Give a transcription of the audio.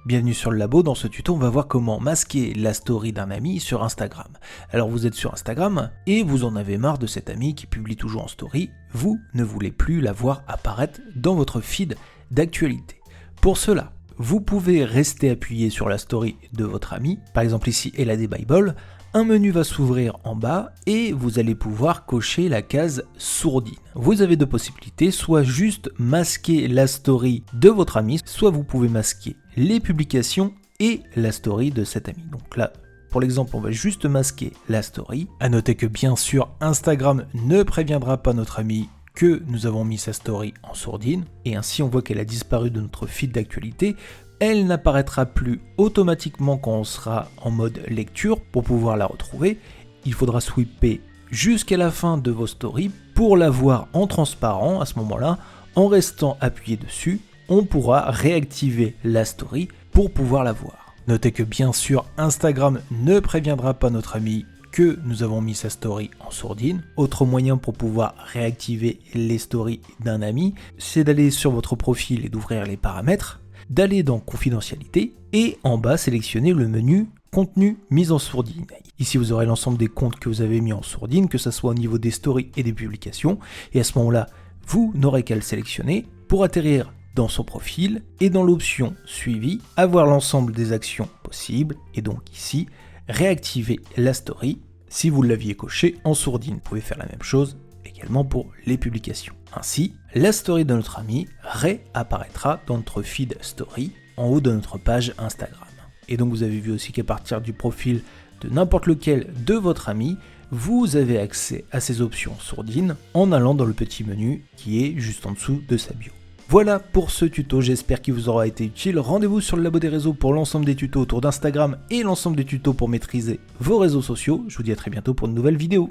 Bienvenue sur le labo, dans ce tuto on va voir comment masquer la story d'un ami sur Instagram. Alors vous êtes sur Instagram et vous en avez marre de cet ami qui publie toujours en story, vous ne voulez plus la voir apparaître dans votre feed d'actualité. Pour cela, vous pouvez rester appuyé sur la story de votre ami, par exemple ici LAD Bible, un menu va s'ouvrir en bas et vous allez pouvoir cocher la case sourdine. Vous avez deux possibilités, soit juste masquer la story de votre ami, soit vous pouvez masquer les publications et la story de cet ami. Donc là, pour l'exemple, on va juste masquer la story. À noter que bien sûr, Instagram ne préviendra pas notre ami que nous avons mis sa story en sourdine, et ainsi on voit qu'elle a disparu de notre feed d'actualité. Elle n'apparaîtra plus automatiquement quand on sera en mode lecture. Pour pouvoir la retrouver, il faudra swiper jusqu'à la fin de vos stories pour la voir en transparent. À ce moment-là, en restant appuyé dessus, on pourra réactiver la story pour pouvoir la voir. Notez que bien sûr, Instagram ne préviendra pas notre ami que nous avons mis sa story en sourdine. Autre moyen pour pouvoir réactiver les stories d'un ami, c'est d'aller sur votre profil et d'ouvrir les paramètres, d'aller dans confidentialité et en bas sélectionner le menu contenu mis en sourdine. Ici vous aurez l'ensemble des comptes que vous avez mis en sourdine, que ce soit au niveau des stories et des publications, et à ce moment-là vous n'aurez qu'à le sélectionner pour atterrir dans son profil et dans l'option suivi, avoir l'ensemble des actions possibles et donc ici réactiver la story si vous l'aviez coché en sourdine. Vous pouvez faire la même chose également pour les publications. Ainsi, la story de notre ami réapparaîtra dans notre feed story en haut de notre page Instagram. Et donc vous avez vu aussi qu'à partir du profil de n'importe lequel de votre ami, vous avez accès à ces options sourdines en allant dans le petit menu qui est juste en dessous de sa bio. Voilà pour ce tuto, j'espère qu'il vous aura été utile. Rendez-vous sur le labo des réseaux pour l'ensemble des tutos autour d'Instagram et l'ensemble des tutos pour maîtriser vos réseaux sociaux. Je vous dis à très bientôt pour de nouvelles vidéos.